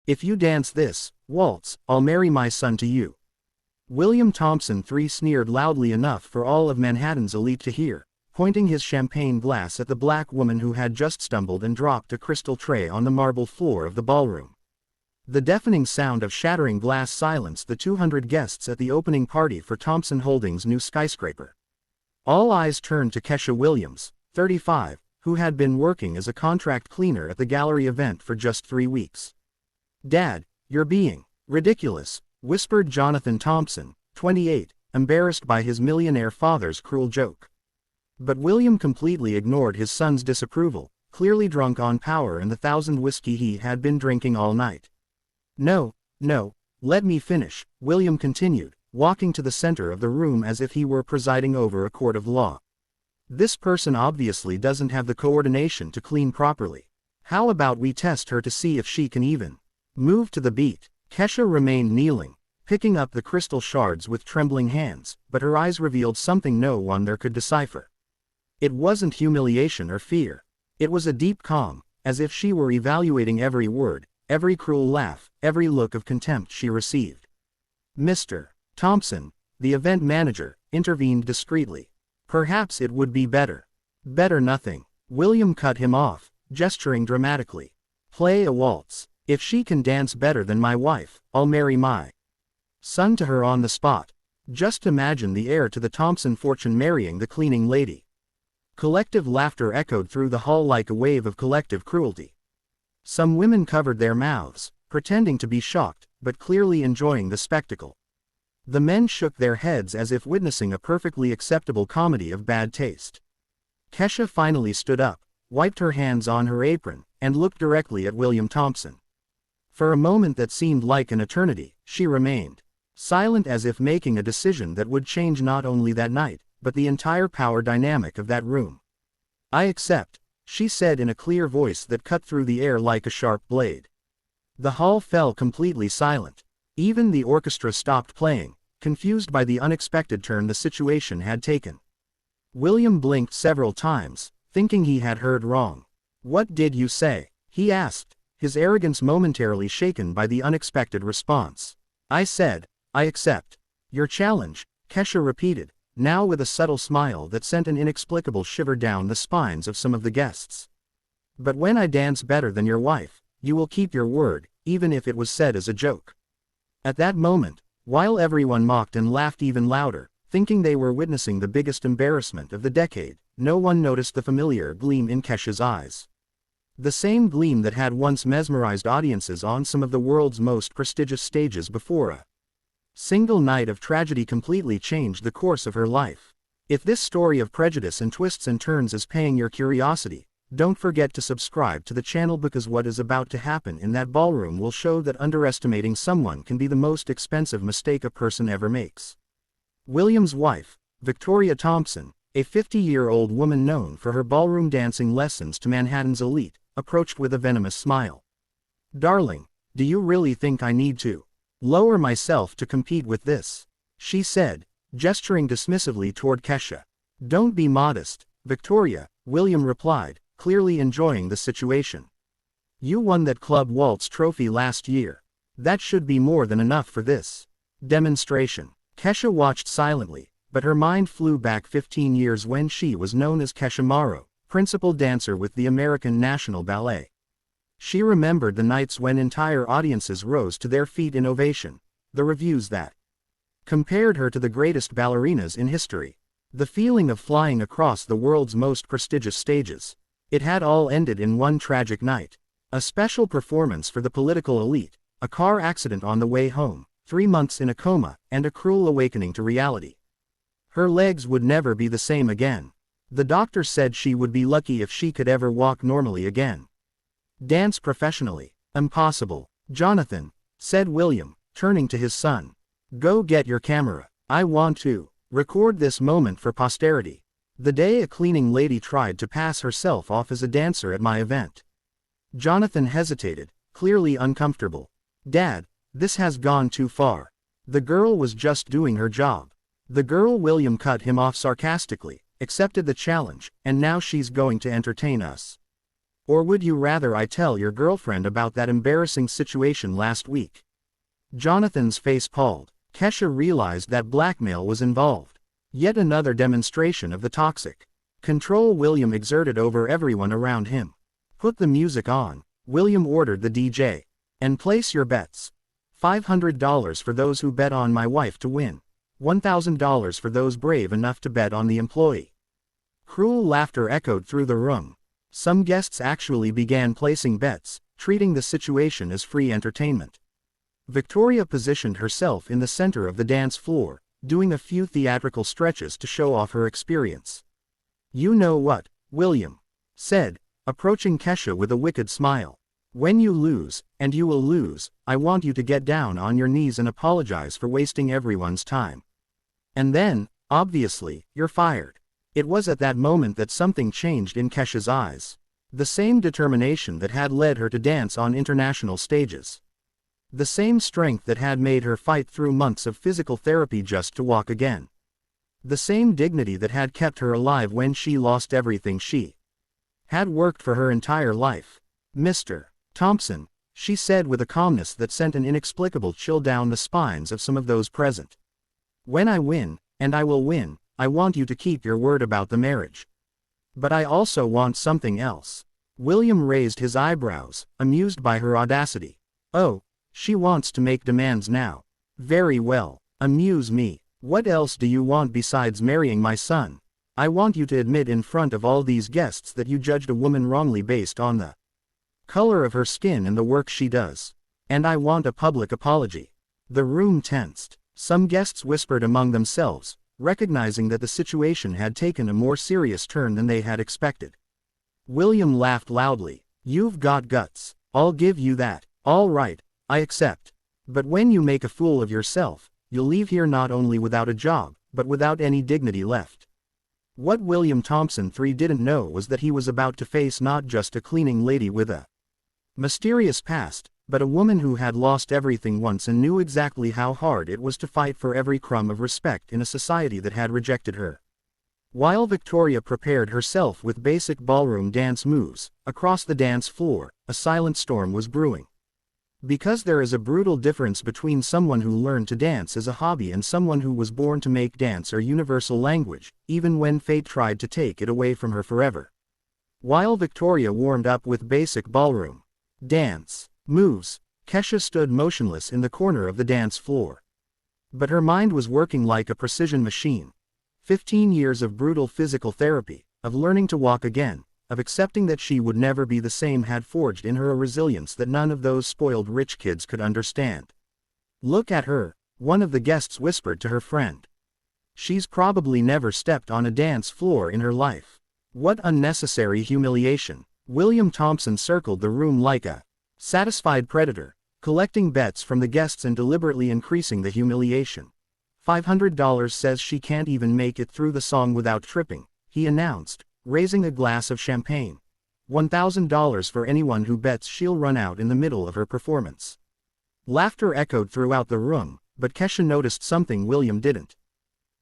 If you dance this waltz, I'll marry my son to you." William Thompson III sneered loudly enough for all of Manhattan's elite to hear, pointing his champagne glass at the black woman who had just stumbled and dropped a crystal tray on the marble floor of the ballroom. The deafening sound of shattering glass silenced the 200 guests at the opening party for Thompson Holdings' new skyscraper. All eyes turned to Kesha Williams, 35, who had been working as a contract cleaner at the gallery event for just 3 weeks. "Dad, you're being ridiculous," whispered Jonathan Thompson, 28, embarrassed by his millionaire father's cruel joke. But William completely ignored his son's disapproval, clearly drunk on power and the 1,000 whiskey he had been drinking all night. "No, let me finish," William continued, walking to the center of the room as if he were presiding over a court of law. "This person obviously doesn't have the coordination to clean properly. How about we test her to see if she can even move to the beat?" Kesha remained kneeling, picking up the crystal shards with trembling hands, but her eyes revealed something no one there could decipher. It wasn't humiliation or fear. It was a deep calm, as if she were evaluating every word, every cruel laugh, every look of contempt she received. "Mr. Thompson," the event manager, intervened discreetly. "Perhaps it would be better." "Better nothing." William cut him off, gesturing dramatically. "Play a waltz. If she can dance better than my wife, I'll marry my son to her on the spot." Just imagine the heir to the Thompson fortune marrying the cleaning lady. Collective laughter echoed through the hall like a wave of collective cruelty. Some women covered their mouths, pretending to be shocked, but clearly enjoying the spectacle. The men shook their heads as if witnessing a perfectly acceptable comedy of bad taste. Kesha finally stood up, wiped her hands on her apron, and looked directly at William Thompson. For a moment that seemed like an eternity, she remained silent, as if making a decision that would change not only that night, but the entire power dynamic of that room. "I accept," she said in a clear voice that cut through the air like a sharp blade. The hall fell completely silent. Even the orchestra stopped playing, confused by the unexpected turn the situation had taken. William blinked several times, thinking he had heard wrong. "What did you say?" he asked, his arrogance momentarily shaken by the unexpected response. "I said, I accept your challenge," Kesha repeated, now with a subtle smile that sent an inexplicable shiver down the spines of some of the guests. "But when I dance better than your wife, you will keep your word, even if it was said as a joke." At that moment, while everyone mocked and laughed even louder, thinking they were witnessing the biggest embarrassment of the decade, no one noticed the familiar gleam in Kesha's eyes. The same gleam that had once mesmerized audiences on some of the world's most prestigious stages before a single night of tragedy completely changed the course of her life. If this story of prejudice and twists and turns is paying your curiosity, don't forget to subscribe to the channel, because what is about to happen in that ballroom will show that underestimating someone can be the most expensive mistake a person ever makes. William's wife, Victoria Thompson, a 50-year-old woman known for her ballroom dancing lessons to Manhattan's elite, approached with a venomous smile. "Darling, do you really think I need to lower myself to compete with this?" she said, gesturing dismissively toward Kesha. "Don't be modest, Victoria," William replied, clearly enjoying the situation. "You won that Club Waltz trophy last year. That should be more than enough for this demonstration." Kesha watched silently, but her mind flew back 15 years when she was known as Kesha Morrow, principal dancer with the American National Ballet. She remembered the nights when entire audiences rose to their feet in ovation, the reviews that compared her to the greatest ballerinas in history, the feeling of flying across the world's most prestigious stages. It had all ended in one tragic night. A special performance for the political elite, a car accident on the way home, 3 months in a coma, and a cruel awakening to reality. Her legs would never be the same again. The doctor said she would be lucky if she could ever walk normally again. "Dance professionally? Impossible, Jonathan," said William, turning to his son. "Go get your camera. I want to record this moment for posterity. The day a cleaning lady tried to pass herself off as a dancer at my event." Jonathan hesitated, clearly uncomfortable. "Dad, this has gone too far. The girl was just doing her job." "The girl," William cut him off sarcastically, "accepted the challenge, and now she's going to entertain us." Or would you rather I tell your girlfriend about that embarrassing situation last week? Jonathan's face palled. Kesha realized that blackmail was involved. Yet another demonstration of the toxic control William exerted over everyone around him. Put the music on, William ordered the DJ. And place your bets. $500 for those who bet on my wife to win. $1,000 for those brave enough to bet on the employee. Cruel laughter echoed through the room. Some guests actually began placing bets, treating the situation as free entertainment. Victoria positioned herself in the center of the dance floor, doing a few theatrical stretches to show off her experience. You know what, William said, approaching Kesha with a wicked smile. When you lose, and you will lose, I want you to get down on your knees and apologize for wasting everyone's time. And then, obviously, you're fired. It was at that moment that something changed in Kesha's eyes. The same determination that had led her to dance on international stages. The same strength that had made her fight through months of physical therapy just to walk again. The same dignity that had kept her alive when she lost everything she had worked for her entire life. Mr. Thompson, she said with a calmness that sent an inexplicable chill down the spines of some of those present. When I win, and I will win, I want you to keep your word about the marriage. But I also want something else. William raised his eyebrows, amused by her audacity. Oh, she wants to make demands now. Very well, amuse me. What else do you want besides marrying my son? I want you to admit in front of all these guests that you judged a woman wrongly based on the color of her skin and the work she does. And I want a public apology. The room tensed. Some guests whispered among themselves, recognizing that the situation had taken a more serious turn than they had expected. William laughed loudly. You've got guts. I'll give you that. All right, I accept. But when you make a fool of yourself, you'll leave here not only without a job, but without any dignity left. What William Thompson III didn't know was that he was about to face not just a cleaning lady with a mysterious past, but a woman who had lost everything once and knew exactly how hard it was to fight for every crumb of respect in a society that had rejected her. While Victoria prepared herself with basic ballroom dance moves, across the dance floor, a silent storm was brewing. Because there is a brutal difference between someone who learned to dance as a hobby and someone who was born to make dance her universal language, even when fate tried to take it away from her forever. While Victoria warmed up with basic ballroom dance moves, Kesha stood motionless in the corner of the dance floor. But her mind was working like a precision machine. 15 years of brutal physical therapy, of learning to walk again, of accepting that she would never be the same had forged in her a resilience that none of those spoiled rich kids could understand. Look at her, one of the guests whispered to her friend. She's probably never stepped on a dance floor in her life. What unnecessary humiliation. William Thompson circled the room like a satisfied predator, collecting bets from the guests and deliberately increasing the humiliation. $500 says she can't even make it through the song without tripping, he announced, raising a glass of champagne. $1,000 for anyone who bets she'll run out in the middle of her performance. Laughter echoed throughout the room, but Kesha noticed something William didn't.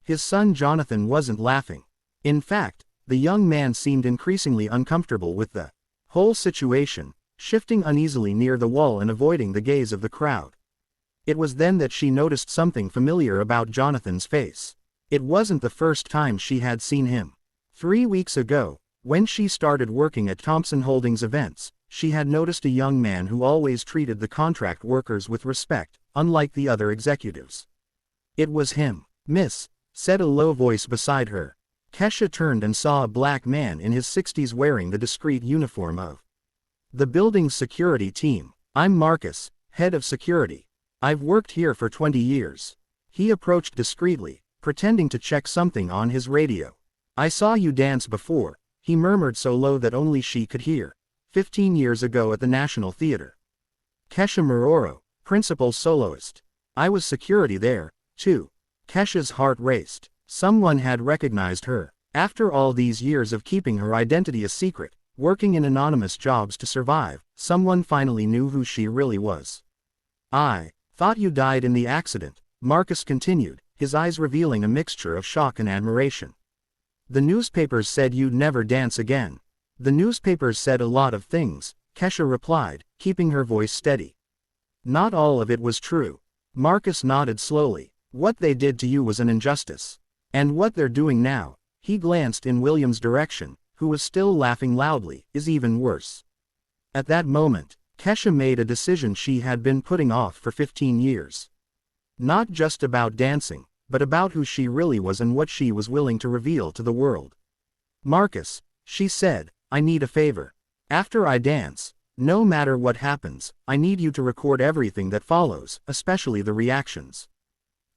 His son Jonathan wasn't laughing. In fact, the young man seemed increasingly uncomfortable with the whole situation, shifting uneasily near the wall and avoiding the gaze of the crowd. It was then that she noticed something familiar about Jonathan's face. It wasn't the first time she had seen him. 3 weeks ago, when she started working at Thompson Holdings events, she had noticed a young man who always treated the contract workers with respect, unlike the other executives. It was him. Miss, said a low voice beside her. Kesha turned and saw a black man in his 60s wearing the discreet uniform of the building's security team. I'm Marcus, head of security. I've worked here for 20 years. He approached discreetly, pretending to check something on his radio. I saw you dance before, he murmured so low that only she could hear. 15 years ago at the National Theater. Kesha Mororo, principal soloist. I was security there, too. Kesha's heart raced. Someone had recognized her. After all these years of keeping her identity a secret, working in anonymous jobs to survive, someone finally knew who she really was. I thought you died in the accident, Marcus continued, his eyes revealing a mixture of shock and admiration. The newspapers said you'd never dance again. The newspapers said a lot of things, Kesha replied, keeping her voice steady. Not all of it was true. Marcus nodded slowly. What they did to you was an injustice. And what they're doing now, he glanced in William's direction, who was still laughing loudly, is even worse. At that moment, Kesha made a decision she had been putting off for 15 years. Not just about dancing, but about who she really was and what she was willing to reveal to the world. Marcus, she said, I need a favor. After I dance, no matter what happens, I need you to record everything that follows, especially the reactions.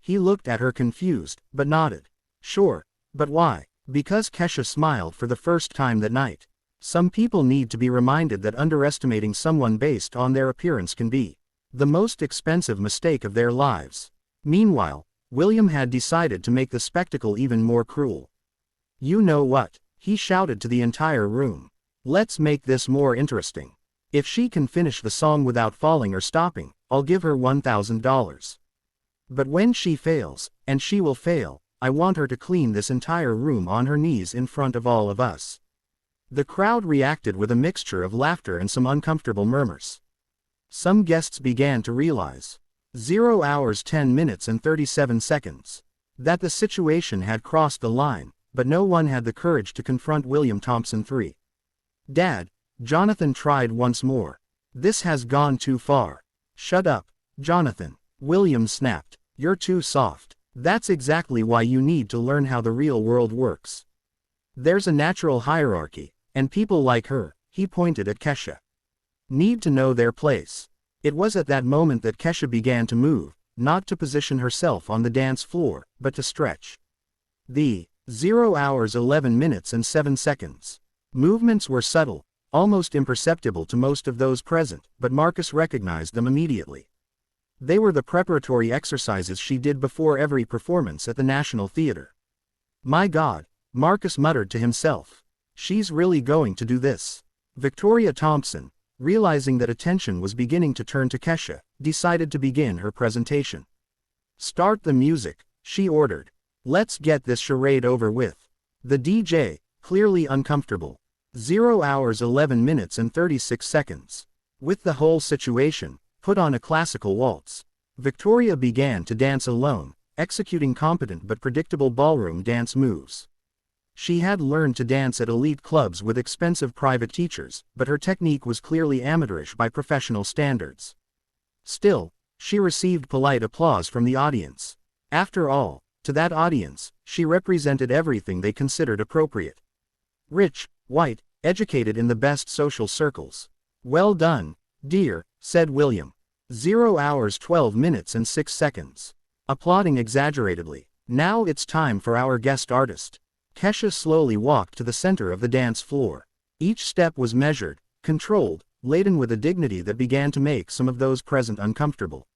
He looked at her confused, but nodded. Sure, but why? Because Kesha smiled for the first time that night. Some people need to be reminded that underestimating someone based on their appearance can be the most expensive mistake of their lives. Meanwhile, William had decided to make the spectacle even more cruel. You know what? He shouted to the entire room. Let's make this more interesting. If she can finish the song without falling or stopping, I'll give her $1,000. But when she fails, and she will fail, I want her to clean this entire room on her knees in front of all of us. The crowd reacted with a mixture of laughter and some uncomfortable murmurs. Some guests began to realize, 0 hours 10 minutes and 37 seconds, that the situation had crossed the line, but no one had the courage to confront William Thompson III. Dad, Jonathan tried once more. This has gone too far. Shut up, Jonathan, William snapped. You're too soft. That's exactly why you need to learn how the real world works. There's a natural hierarchy, and people like her, he pointed at Kesha, need to know their place. It was at that moment that Kesha began to move, not to position herself on the dance floor, but to stretch. The 0 hours 11 minutes and 7 seconds. Movements were subtle, almost imperceptible to most of those present, but Marcus recognized them immediately. They were the preparatory exercises she did before every performance at the National Theater. My God, Marcus muttered to himself. She's really going to do this. Victoria Thompson, realizing that attention was beginning to turn to Kesha, decided to begin her presentation. Start the music, she ordered. Let's get this charade over with. The DJ, clearly uncomfortable. 0 hours 11 minutes and 36 seconds. With the whole situation, put on a classical waltz. Victoria began to dance alone, executing competent but predictable ballroom dance moves. She had learned to dance at elite clubs with expensive private teachers, but her technique was clearly amateurish by professional standards. Still, she received polite applause from the audience. After all, to that audience, she represented everything they considered appropriate. Rich, white, educated in the best social circles. Well done, dear, said William. 0 hours 12 minutes and 6 seconds. Applauding exaggeratedly. Now it's time for our guest artist. Kesha slowly walked to the center of the dance floor. Each step was measured, controlled, laden with a dignity that began to make some of those present uncomfortable.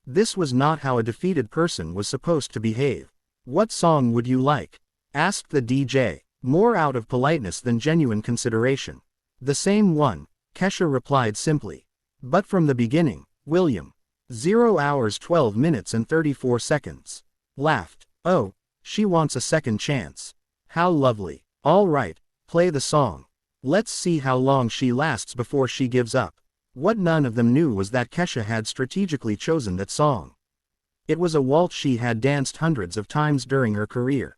This was not how a defeated person was supposed to behave. What song would you like? Asked the DJ, more out of politeness than genuine consideration. The same one, Kesha replied simply. But from the beginning, William. 0 hours 12 minutes and 34 seconds. Laughed. Oh, she wants a second chance. How lovely. All right, play the song. Let's see how long she lasts before she gives up. What none of them knew was that Kesha had strategically chosen that song. It was a waltz she had danced hundreds of times during her career.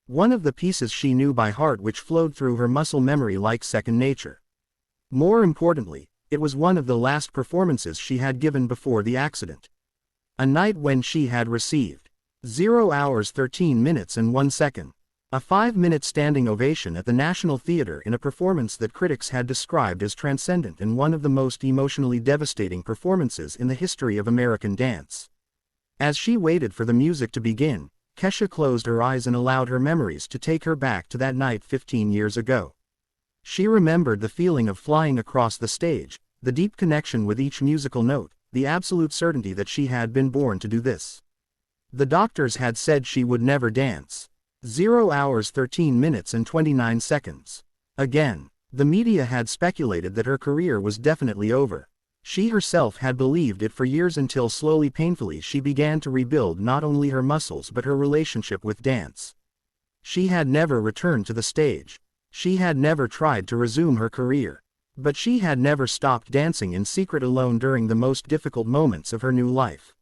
One of the pieces she knew by heart, which flowed through her muscle memory like second nature. More importantly, it was one of the last performances she had given before the accident. A night when she had received 0 hours 13 minutes and 1 second. A 5-minute standing ovation at the National Theater in a performance that critics had described as transcendent and one of the most emotionally devastating performances in the history of American dance. As she waited for the music to begin, Kesha closed her eyes and allowed her memories to take her back to that night 15 years ago. She remembered the feeling of flying across the stage, the deep connection with each musical note, the absolute certainty that she had been born to do this. The doctors had said she would never dance. 0 hours 13 minutes and 29 seconds. Again, the media had speculated that her career was definitely over. She herself had believed it for years until slowly, painfully, she began to rebuild not only her muscles but her relationship with dance. She had never returned to the stage. She had never tried to resume her career. But she had never stopped dancing in secret alone during the most difficult moments of her new life.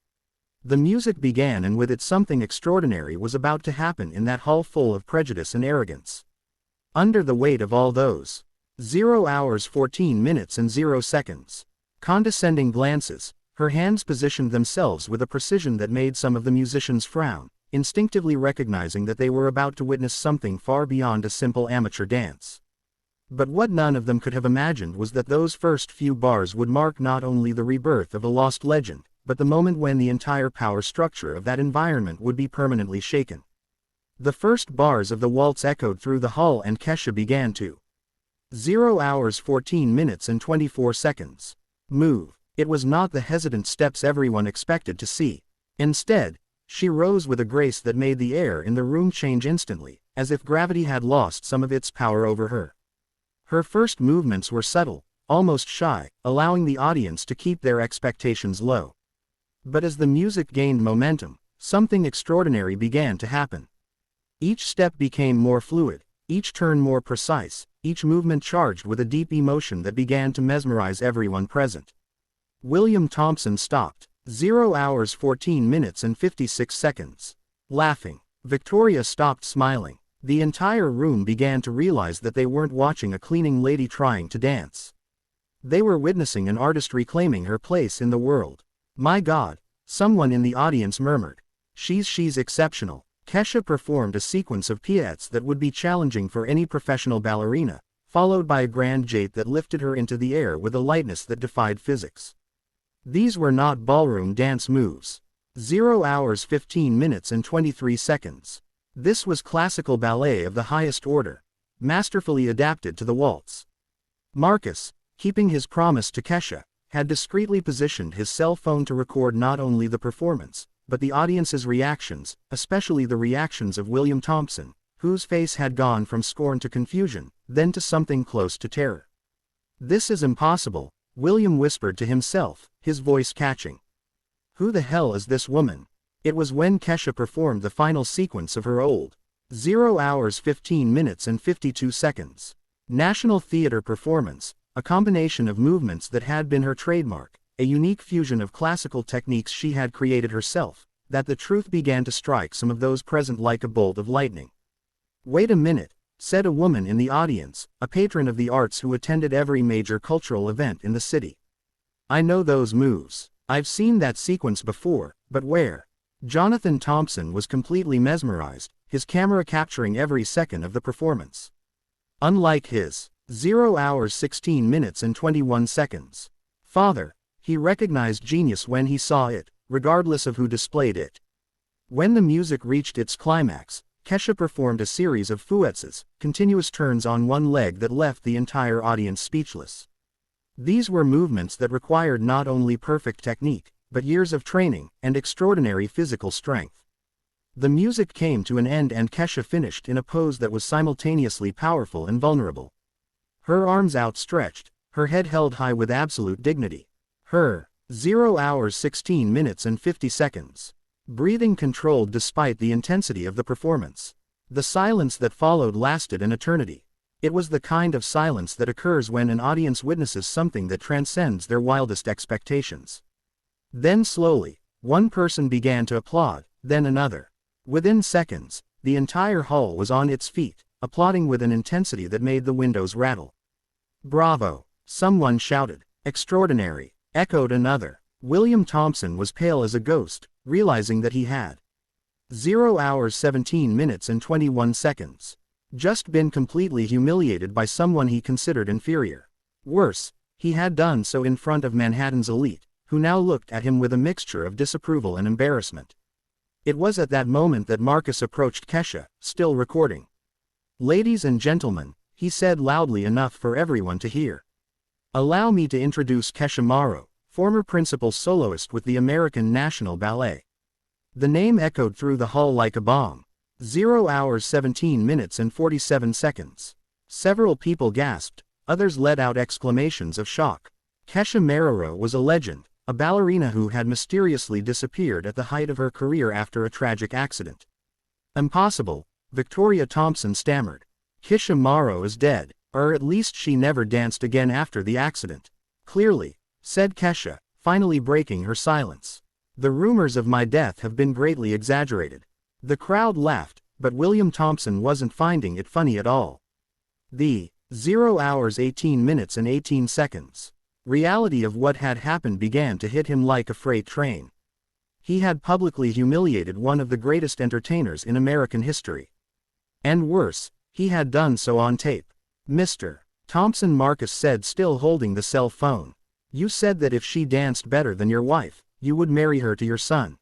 The music began, and with it something extraordinary was about to happen in that hall full of prejudice and arrogance. Under the weight of all those 0 hours 14 minutes and 0 seconds condescending glances, her hands positioned themselves with a precision that made some of the musicians frown, instinctively recognizing that they were about to witness something far beyond a simple amateur dance. But what none of them could have imagined was that those first few bars would mark not only the rebirth of a lost legend, but the moment when the entire power structure of that environment would be permanently shaken. The first bars of the waltz echoed through the hall, and Kesha began to 0 hours 14 minutes and 24 seconds move. It was not the hesitant steps everyone expected to see. Instead, she rose with a grace that made the air in the room change instantly, as if gravity had lost some of its power over her. Her first movements were subtle, almost shy, allowing the audience to keep their expectations low. But as the music gained momentum, something extraordinary began to happen. Each step became more fluid, each turn more precise, each movement charged with a deep emotion that began to mesmerize everyone present. William Thompson stopped, 0 hours 14 minutes and 56 seconds. Laughing. Victoria stopped smiling. The entire room began to realize that they weren't watching a cleaning lady trying to dance. They were witnessing an artist reclaiming her place in the world. "My God," someone in the audience murmured. She's exceptional." Kesha performed a sequence of pirouettes that would be challenging for any professional ballerina, followed by a grand jate that lifted her into the air with a lightness that defied physics. These were not ballroom dance moves. 0 hours 15 minutes and 23 seconds. This was classical ballet of the highest order, masterfully adapted to the waltz. Marcus, keeping his promise to Kesha, had discreetly positioned his cell phone to record not only the performance, but the audience's reactions, especially the reactions of William Thompson, whose face had gone from scorn to confusion, then to something close to terror. "This is impossible," William whispered to himself, his voice catching. "Who the hell is this woman?" It was when Kesha performed the final sequence of her old 0 hours 15 minutes and 52 seconds National Theatre performance, a combination of movements that had been her trademark, a unique fusion of classical techniques she had created herself, that the truth began to strike some of those present like a bolt of lightning. "Wait a minute," said a woman in the audience, a patron of the arts who attended every major cultural event in the city. "I know those moves. I've seen that sequence before, but where?" Jonathan Thompson was completely mesmerized, his camera capturing every second of the performance. Unlike his 0 hours 16 minutes and 21 seconds father, he recognized genius when he saw it, regardless of who displayed it. When the music reached its climax, Kesha performed a series of fouettes, continuous turns on one leg that left the entire audience speechless. These were movements that required not only perfect technique, but years of training and extraordinary physical strength. The music came to an end, and Kesha finished in a pose that was simultaneously powerful and vulnerable. Her arms outstretched, her head held high with absolute dignity. Her 0 hours 16 minutes and 50 seconds breathing controlled despite the intensity of the performance. The silence that followed lasted an eternity. It was the kind of silence that occurs when an audience witnesses something that transcends their wildest expectations. Then slowly, one person began to applaud, then another. Within seconds, the entire hall was on its feet, applauding with an intensity that made the windows rattle. "Bravo!" someone shouted. "Extraordinary!" echoed another. William Thompson was pale as a ghost, realizing that he had 0 hours 17 minutes and 21 seconds just been completely humiliated by someone he considered inferior. Worse, he had done so in front of Manhattan's elite, who now looked at him with a mixture of disapproval and embarrassment. It was at that moment that Marcus approached Kesha, still recording. "Ladies and gentlemen," he said loudly enough for everyone to hear. "Allow me to introduce Kesha Morrow, former principal soloist with the American National Ballet." The name echoed through the hall like a bomb. 0 hours 17 minutes and 47 seconds. Several people gasped, others let out exclamations of shock. Kesha Morrow was a legend, a ballerina who had mysteriously disappeared at the height of her career after a tragic accident. "Impossible," Victoria Thompson stammered. Kesha Morrow is dead, or at least she never danced again after the accident. Clearly, said Kesha, finally breaking her silence. The rumors of my death have been greatly exaggerated. The crowd laughed, but William Thompson wasn't finding it funny at all. The 0 hours 18 minutes and 18 seconds reality of what had happened began to hit him like a freight train. He had publicly humiliated one of the greatest entertainers in American history. And worse, he had done so on tape. Mr. Thompson, Marcus said, still holding the cell phone. You said that if she danced better than your wife, you would marry her to your son.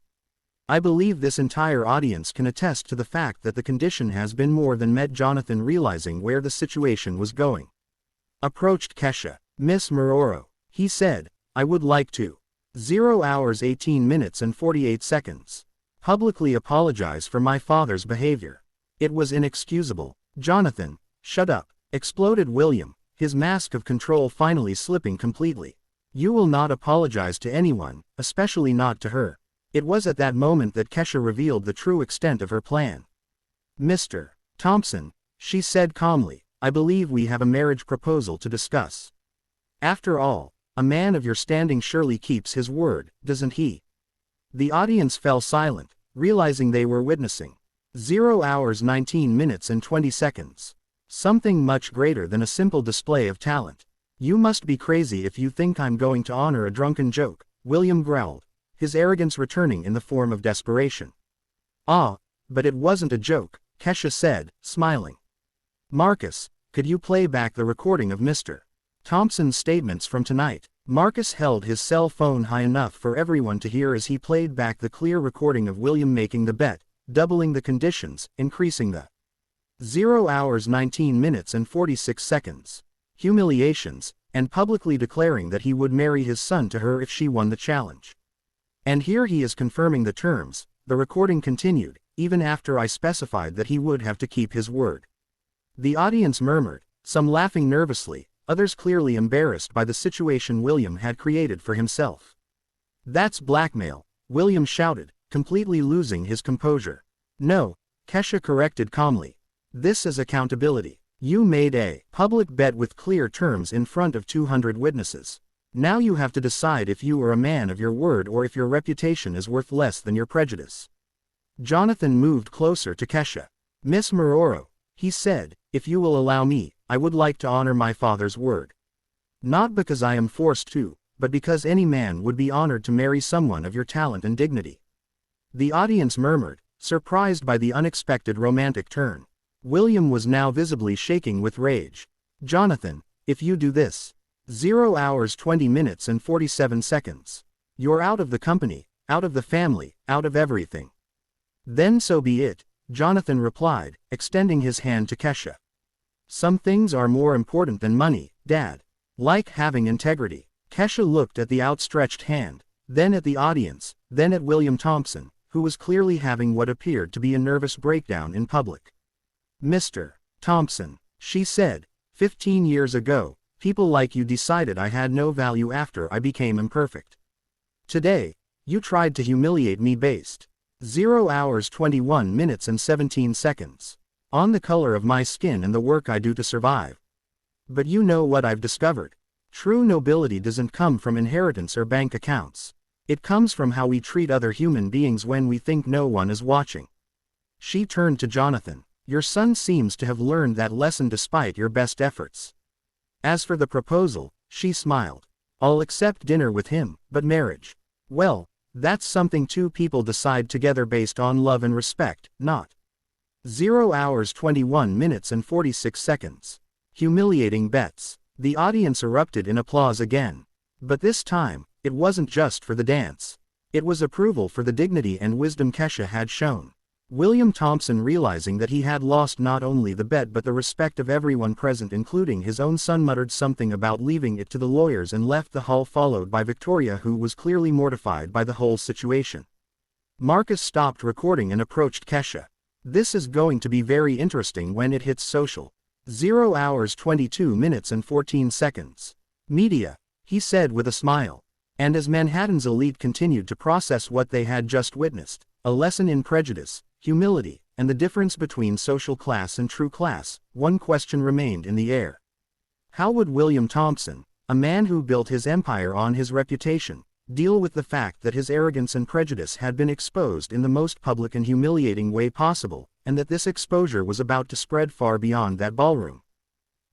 I believe this entire audience can attest to the fact that the condition has been more than met. Jonathan, realizing where the situation was going, approached Kesha. Miss Morrow, he said, I would like to 0 hours 18 minutes and 48 seconds publicly apologize for my father's behavior. It was inexcusable. Jonathan, shut up, exploded William, his mask of control finally slipping completely. You will not apologize to anyone, especially not to her. It was at that moment that Kesha revealed the true extent of her plan. Mr. Thompson, she said calmly, I believe we have a marriage proposal to discuss. After all, a man of your standing surely keeps his word, doesn't he? The audience fell silent, realizing they were witnessing 0 hours 19 minutes and 20 seconds. Something much greater than a simple display of talent. You must be crazy if you think I'm going to honor a drunken joke, William growled, his arrogance returning in the form of desperation. Ah, but it wasn't a joke, Kesha said, smiling. Marcus, could you play back the recording of Mr. Thompson's statements from tonight? Marcus held his cell phone high enough for everyone to hear as he played back the clear recording of William making the bet, doubling the conditions, increasing the 0 hours 19 minutes and 46 seconds humiliations, and publicly declaring that he would marry his son to her if she won the challenge. And here he is confirming the terms. The recording continued, even after I specified that he would have to keep his word. The audience murmured, some laughing nervously, others clearly embarrassed by the situation William had created for himself. That's blackmail, William shouted, completely losing his composure. No, Kesha corrected calmly. This is accountability. You made a public bet with clear terms in front of 200 witnesses. Now you have to decide if you are a man of your word or if your reputation is worth less than your prejudice. Jonathan moved closer to Kesha. Miss Morrow, he said, if you will allow me, I would like to honor my father's word. Not because I am forced to, but because any man would be honored to marry someone of your talent and dignity. The audience murmured, surprised by the unexpected romantic turn. William was now visibly shaking with rage. Jonathan, if you do this, 0 hours 20 minutes and 47 seconds. You're out of the company, out of the family, out of everything. Then so be it, Jonathan replied, extending his hand to Kesha. Some things are more important than money, Dad. Like having integrity. Kesha looked at the outstretched hand, then at the audience, then at William Thompson, who was clearly having what appeared to be a nervous breakdown in public. Mr. Thompson, she said, 15 years ago, people like you decided I had no value after I became imperfect. Today, you tried to humiliate me based 0 hours 21 minutes and 17 seconds on the color of my skin and the work I do to survive. But you know what I've discovered? True nobility doesn't come from inheritance or bank accounts. It comes from how we treat other human beings when we think no one is watching. She turned to Jonathan. Your son seems to have learned that lesson despite your best efforts. As for the proposal, she smiled. I'll accept dinner with him, but marriage? Well, that's something two people decide together based on love and respect, not 0 hours 21 minutes and 46 seconds. Humiliating bets. The audience erupted in applause again. But this time, it wasn't just for the dance. It was approval for the dignity and wisdom Kesha had shown. William Thompson, realizing that he had lost not only the bet but the respect of everyone present including his own son, muttered something about leaving it to the lawyers and left the hall, followed by Victoria, who was clearly mortified by the whole situation. Marcus stopped recording and approached Kesha. This is going to be very interesting when it hits social. 0 hours 22 minutes and 14 seconds. Media, he said with a smile. And as Manhattan's elite continued to process what they had just witnessed, a lesson in prejudice, humility, and the difference between social class and true class, one question remained in the air. How would William Thompson, a man who built his empire on his reputation, deal with the fact that his arrogance and prejudice had been exposed in the most public and humiliating way possible, and that this exposure was about to spread far beyond that ballroom?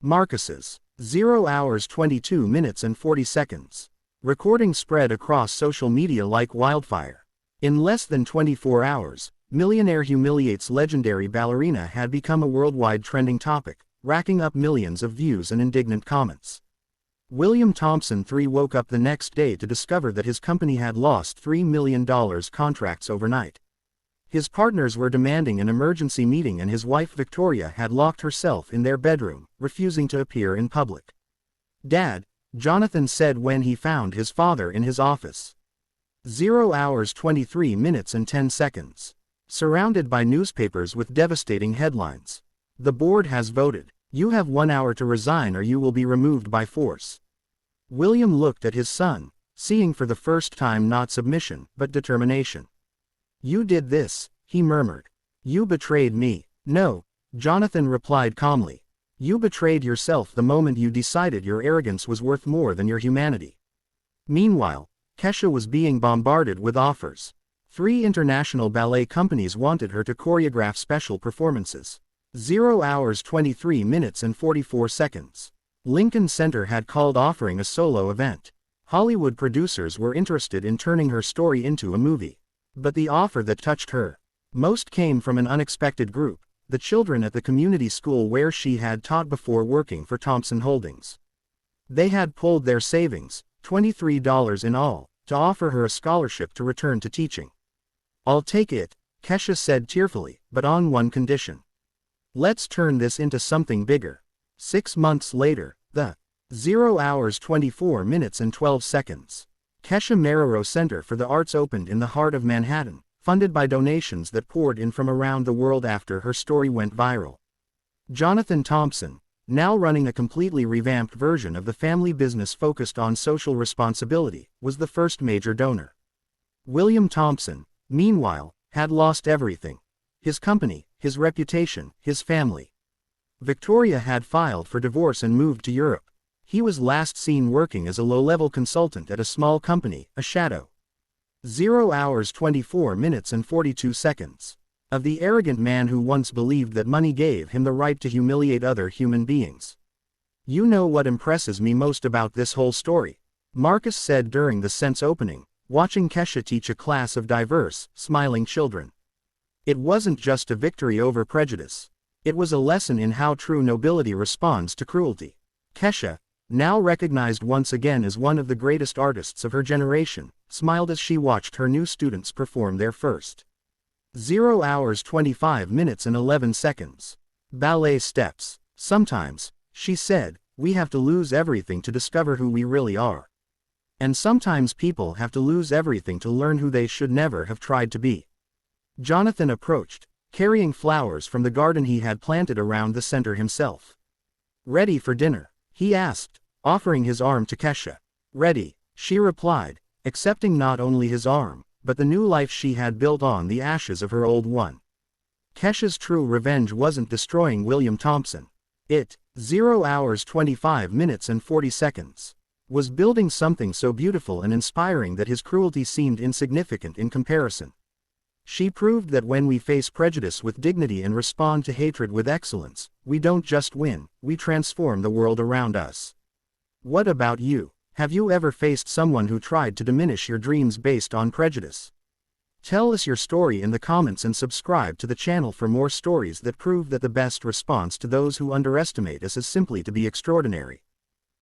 Marcus's 0 hours 22 minutes and 40 seconds. Recording spread across social media like wildfire. In less than 24 hours, Millionaire humiliates legendary ballerina had become a worldwide trending topic, racking up millions of views and indignant comments. William Thompson III woke up the next day to discover that his company had lost $3 million contracts overnight. His partners were demanding an emergency meeting and his wife Victoria had locked herself in their bedroom, refusing to appear in public. "Dad," Jonathan said when he found his father in his office. 0 hours 23 minutes and 10 seconds. Surrounded by newspapers with devastating headlines. "The board has voted. You have 1 hour to resign or you will be removed by force." William looked at his son, seeing for the first time not submission, but determination. "You did this," he murmured. "You betrayed me." "No," Jonathan replied calmly. "You betrayed yourself the moment you decided your arrogance was worth more than your humanity." Meanwhile, Kesha was being bombarded with offers. 3 international ballet companies wanted her to choreograph special performances. 0 hours 23 minutes and 44 seconds. Lincoln Center had called offering a solo event. Hollywood producers were interested in turning her story into a movie. But the offer that touched her most came from an unexpected group, the children at the community school where she had taught before working for Thompson Holdings. They had pulled their savings, $23 in all, to offer her a scholarship to return to teaching. "I'll take it," Kesha said tearfully, "but on one condition. Let's turn this into something bigger." 6 months later, the 0 hours 24 minutes and 12 seconds. Kesha Marrero Center for the Arts opened in the heart of Manhattan, funded by donations that poured in from around the world after her story went viral. Jonathan Thompson, now running a completely revamped version of the family business focused on social responsibility, was the first major donor. William Thompson, meanwhile, had lost everything. His company, his reputation, his family. Victoria had filed for divorce and moved to Europe. He was last seen working as a low-level consultant at a small company, a shadow. 0 hours 24 minutes and 42 seconds. Of the arrogant man who once believed that money gave him the right to humiliate other human beings. "You know what impresses me most about this whole story," Marcus said during the Sense opening, watching Kesha teach a class of diverse, smiling children. "It wasn't just a victory over prejudice. It was a lesson in how true nobility responds to cruelty." Kesha, now recognized once again as one of the greatest artists of her generation, smiled as she watched her new students perform their first 0 hours 25 minutes and 11 seconds. Ballet steps. "Sometimes," she said, "we have to lose everything to discover who we really are. And sometimes people have to lose everything to learn who they should never have tried to be." Jonathan approached, carrying flowers from the garden he had planted around the center himself. "Ready for dinner?" he asked, offering his arm to Kesha. "Ready," she replied, accepting not only his arm, but the new life she had built on the ashes of her old one. Kesha's true revenge wasn't destroying William Thompson. It, 0 hours 25 minutes and 40 seconds, was building something so beautiful and inspiring that his cruelty seemed insignificant in comparison. She proved that when we face prejudice with dignity and respond to hatred with excellence, we don't just win, we transform the world around us. What about you? Have you ever faced someone who tried to diminish your dreams based on prejudice? Tell us your story in the comments and subscribe to the channel for more stories that prove that the best response to those who underestimate us is simply to be extraordinary.